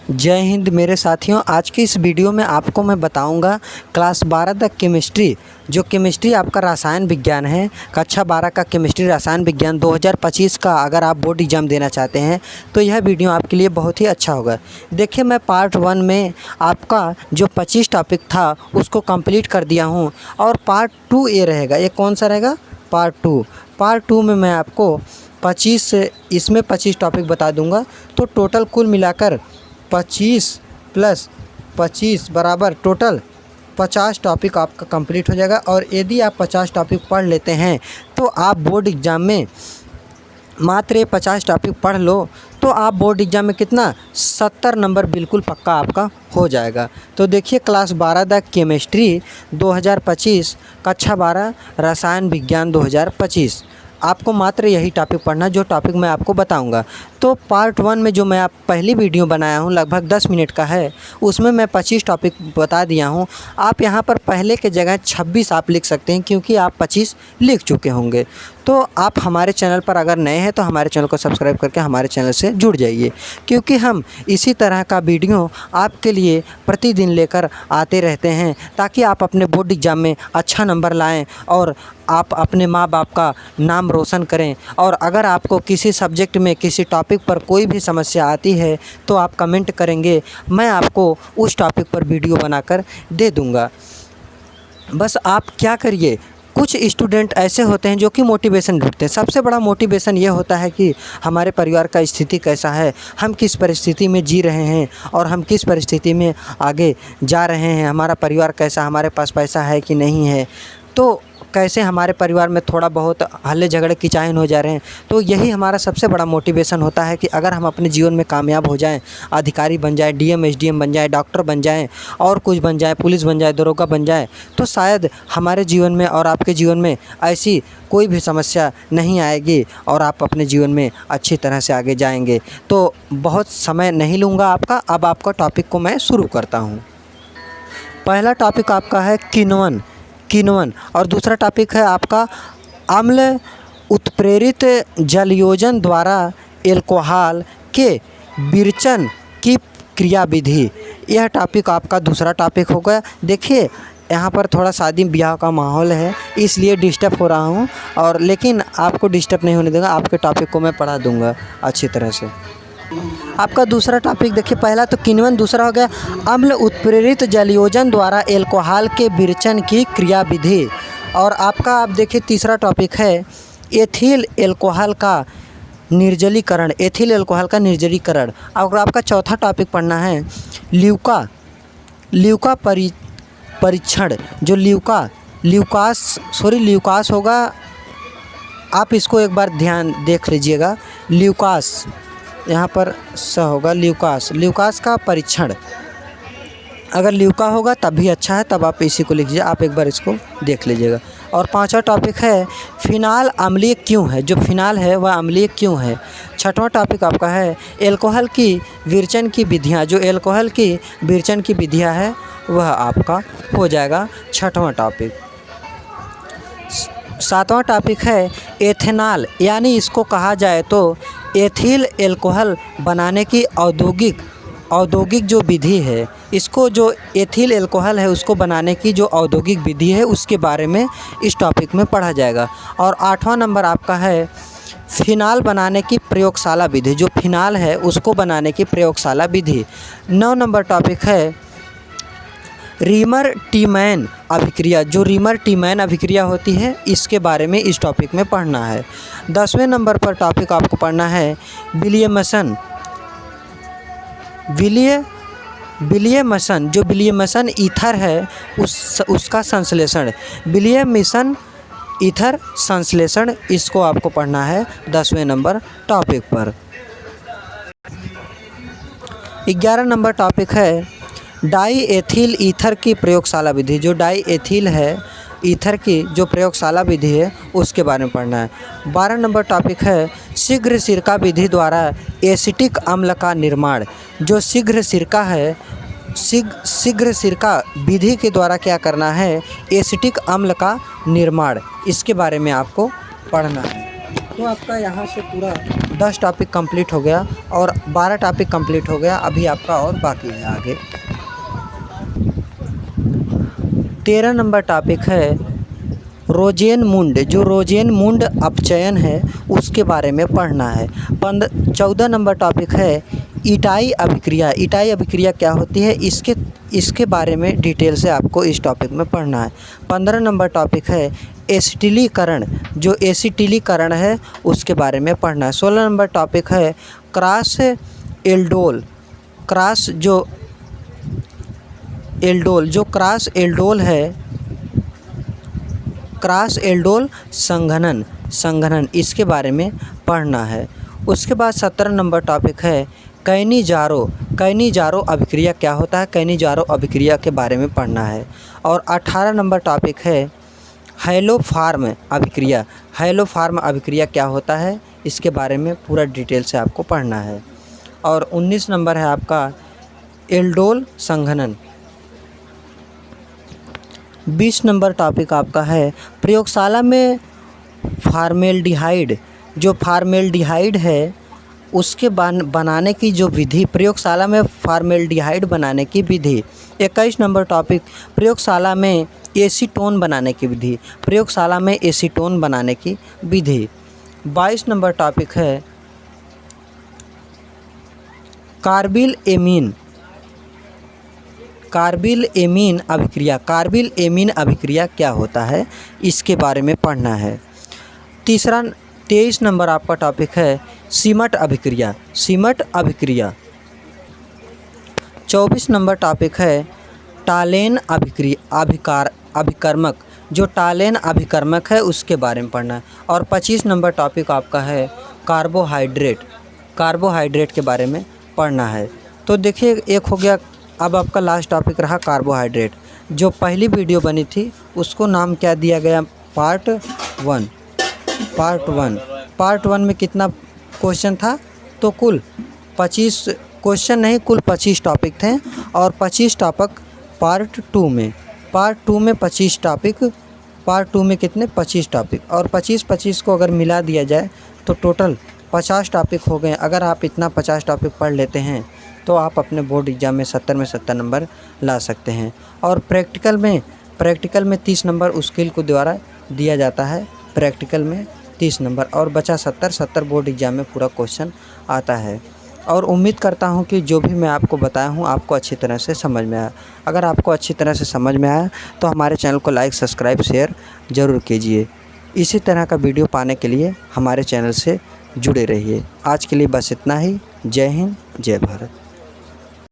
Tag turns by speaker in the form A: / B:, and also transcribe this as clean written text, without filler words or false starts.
A: जय हिंद मेरे साथियों। आज की इस वीडियो में आपको मैं बताऊंगा क्लास 12 तक केमिस्ट्री, जो केमिस्ट्री आपका रसायन विज्ञान है, कक्षा 12 का केमिस्ट्री रसायन विज्ञान 2025 का अगर आप बोर्ड एग्ज़ाम देना चाहते हैं तो यह वीडियो आपके लिए बहुत ही अच्छा होगा। देखिए, मैं पार्ट 1 में आपका जो 25 टॉपिक था उसको कंप्लीट कर दिया हूं और पार्ट 2 ये रहेगा। ये कौन सा रहेगा? पार्ट 2 में मैं आपको 25 टॉपिक बता दूँगा। तो टोटल कुल मिलाकर 25 + 25 बराबर टोटल 50 टॉपिक आपका कंप्लीट हो जाएगा। और यदि आप 50 टॉपिक पढ़ लेते हैं तो आप बोर्ड एग्ज़ाम में मात्र ये 50 टॉपिक पढ़ लो तो आप बोर्ड एग्ज़ाम में कितना 70 नंबर बिल्कुल पक्का आपका हो जाएगा। तो देखिए, क्लास 12 तक केमिस्ट्री 2025 कक्षा 12 रसायन विज्ञान 2025 आपको मात्र यही टॉपिक पढ़ना, जो टॉपिक मैं आपको बताऊंगा। तो पार्ट 1 में जो मैं आप पहली वीडियो बनाया हूं लगभग 10 मिनट का है, उसमें मैं 25 टॉपिक बता दिया हूं। आप यहां पर पहले के जगह 26 आप लिख सकते हैं क्योंकि आप 25 लिख चुके होंगे। तो आप हमारे चैनल पर अगर नए हैं तो हमारे चैनल को सब्सक्राइब करके हमारे चैनल से जुड़ जाइए, क्योंकि हम इसी तरह का वीडियो आपके लिए प्रतिदिन लेकर आते रहते हैं ताकि आप अपने बोर्ड एग्ज़ाम में अच्छा नंबर लाएं और आप अपने माँ बाप का नाम रोशन करें। और अगर आपको किसी सब्जेक्ट में किसी टॉपिक पर कोई भी समस्या आती है तो आप कमेंट करेंगे, मैं आपको उस टॉपिक पर वीडियो बनाकर दे दूँगा। बस आप क्या करिए, कुछ स्टूडेंट ऐसे होते हैं जो कि मोटिवेशन ढूंढते हैं। सबसे बड़ा मोटिवेशन ये होता है कि हमारे परिवार का स्थिति कैसा है, हम किस परिस्थिति में जी रहे हैं और हम किस परिस्थिति में आगे जा रहे हैं, हमारा परिवार कैसा, हमारे पास पैसा है कि नहीं है, तो कैसे हमारे परिवार में थोड़ा बहुत हल्ले झगड़े किचाइन हो जा रहे हैं। तो यही हमारा सबसे बड़ा मोटिवेशन होता है कि अगर हम अपने जीवन में कामयाब हो जाएं, अधिकारी बन जाएं, डीएम एसडीएम बन जाएं, डॉक्टर बन जाएं और कुछ बन जाएं, पुलिस बन जाए, दरोगा बन जाए, तो शायद हमारे जीवन में और आपके जीवन में ऐसी कोई भी समस्या नहीं आएगी और आप अपने जीवन में अच्छी तरह से आगे जाएंगे। तो बहुत समय नहीं लूँगा आपका, अब आपका टॉपिक को मैं शुरू करता हूँ। पहला टॉपिक आपका है किण्वन और दूसरा टॉपिक है आपका अम्ल उत्प्रेरित जलयोजन द्वारा एल्कोहल के विरचन की क्रियाविधि। यह टॉपिक आपका दूसरा टॉपिक होगा। देखिए, यहाँ पर थोड़ा शादी ब्याह का माहौल है इसलिए डिस्टर्ब हो रहा हूँ, और लेकिन आपको डिस्टर्ब नहीं होने दूँगा, आपके टॉपिक को मैं पढ़ा दूँगा अच्छी तरह से। आपका दूसरा टॉपिक देखिए, पहला तो किण्वन, दूसरा हो गया अम्ल उत्प्रेरित जलयोजन द्वारा एल्कोहल के विरचन की क्रियाविधि। और आपका आप देखिए तीसरा टॉपिक है एथिल एल्कोहल का निर्जलीकरण, एथिल एल्कोहल का निर्जलीकरण। और आपका चौथा टॉपिक पढ़ना है ल्यूका परीक्षण। जो ल्यूकास होगा, आप इसको एक बार ध्यान देख लीजिएगा। ल्यूकास यहाँ पर स होगा, ल्यूकास का परीक्षण। अगर ल्यूका होगा तब भी अच्छा है, तब आप इसी को लिखिए, आप एक बार इसको देख लीजिएगा। और पांचवा टॉपिक है फिनाल अम्लीय क्यों है। जो फिनाल है वह अम्लीय क्यों है। छठवां टॉपिक आपका है एल्कोहल की विरचन की विधियाँ। जो एल्कोहल की विरचन की विधियाँ है वह आपका हो जाएगा छठवां टॉपिक। सातवां टॉपिक है एथेनॉल, यानी इसको कहा जाए तो एथिल एल्कोहल बनाने की औद्योगिक जो विधि है, इसको जो एथिल एल्कोहल है उसको बनाने की जो औद्योगिक विधि है उसके बारे में इस टॉपिक में पढ़ा जाएगा। और 8वां नंबर आपका है फिनाल बनाने की प्रयोगशाला विधि। जो फिनाल है उसको बनाने की प्रयोगशाला विधि। 9 नंबर टॉपिक है रीमर टीमैन अभिक्रिया। जो रीमर टीमैन अभिक्रिया होती है इसके बारे में इस टॉपिक में पढ़ना है। 10वें नंबर पर टॉपिक आपको पढ़ना है विलियमसन। जो विलियमसन ईथर है उसका संश्लेषण, विलियमसन ईथर संश्लेषण, इसको आपको पढ़ना है 10वें नंबर टॉपिक पर। 11 नंबर टॉपिक है डाई एथिल ईथर की प्रयोगशाला विधि। जो डाई एथिल है ईथर की जो प्रयोगशाला विधि है उसके बारे में पढ़ना है। 12 नंबर टॉपिक है शीघ्र सिरका विधि द्वारा एसिटिक अम्ल का निर्माण। जो शीघ्र सिरका है, शीघ्र सिरका विधि के द्वारा क्या करना है, एसिटिक अम्ल का निर्माण, इसके बारे में आपको पढ़ना है। तो आपका यहाँ से पूरा 10 टॉपिक कंप्लीट हो गया और 12 टॉपिक कंप्लीट हो गया। अभी आपका और बाकी है आगे। 13 नंबर टॉपिक है रोज़ेनमुंड। जो रोज़ेनमुंड अपचयन है उसके बारे में पढ़ना है। 14 नंबर टॉपिक है इटाई अभिक्रिया। इटाई अभिक्रिया क्या होती है इसके बारे में डिटेल से आपको इस टॉपिक में पढ़ना है। 15 नंबर टॉपिक है एसिटिलीकरण। जो एसिटिलीकरण है उसके बारे में पढ़ना है। 16 नंबर टॉपिक है क्रॉस एल्डोल। क्रॉस एल्डोल है, क्रॉस एल्डोल संघनन इसके बारे में पढ़ना है। उसके बाद 17 नंबर टॉपिक है कैनिजारो अभिक्रिया क्या होता है, कैनिजारो अभिक्रिया के बारे में पढ़ना है। और 18 नंबर टॉपिक है हैलोफार्म अभिक्रिया। हैलोफार्म अभिक्रिया क्या होता है इसके बारे में पूरा डिटेल से आपको पढ़ना है। और 19 नंबर है आपका एल्डोल संघनन। 20 नंबर टॉपिक आपका है प्रयोगशाला में फार्मेल्डिहाइड। जो फार्मेल्डिहाइड है उसके बनाने की जो विधि, प्रयोगशाला में फार्मेल्डिहाइड बनाने की विधि। 21 नंबर टॉपिक प्रयोगशाला में एसीटोन बनाने की विधि। प्रयोगशाला में एसीटोन बनाने की विधि। 22 नंबर टॉपिक है कार्बिल एमीन अभिक्रिया। कार्बिल एमीन अभिक्रिया क्या होता है इसके बारे में पढ़ना है। 23 नंबर आपका टॉपिक है सीमट अभिक्रिया। 24 नंबर टॉपिक है टालेन अभिकर्मक। जो टालेन अभिकर्मक है उसके बारे में पढ़ना है। और 25 नंबर टॉपिक आपका है कार्बोहाइड्रेट के बारे में पढ़ना है। तो देखिए एक हो गया। अब आपका लास्ट टॉपिक रहा कार्बोहाइड्रेट। जो पहली वीडियो बनी थी उसको नाम क्या दिया गया, पार्ट वन में कितना क्वेश्चन था, तो कुल 25 क्वेश्चन नहीं, कुल 25 टॉपिक थे। और 25 टॉपिक पार्ट टू में 25 टॉपिक, पार्ट टू में कितने 25 टॉपिक। और 25 को अगर मिला दिया जाए तो टोटल 50 टॉपिक हो गए। अगर आप इतना 50 टॉपिक पढ़ लेते हैं तो आप अपने बोर्ड एग्ज़ाम में 70 में 70 नंबर ला सकते हैं। और प्रैक्टिकल में 30 नंबर स्किल को द्वारा दिया जाता है। प्रैक्टिकल में 30 नंबर और बचा 70 बोर्ड एग्ज़ाम में पूरा क्वेश्चन आता है। और उम्मीद करता हूं कि जो भी मैं आपको बताया हूं आपको अच्छी तरह से समझ में आया। अगर आपको अच्छी तरह से समझ में आया तो हमारे चैनल को लाइक, सब्सक्राइब, शेयर ज़रूर कीजिए। इसी तरह का वीडियो पाने के लिए हमारे चैनल से जुड़े रहिए। आज के लिए बस इतना ही। जय हिंद, जय भारत।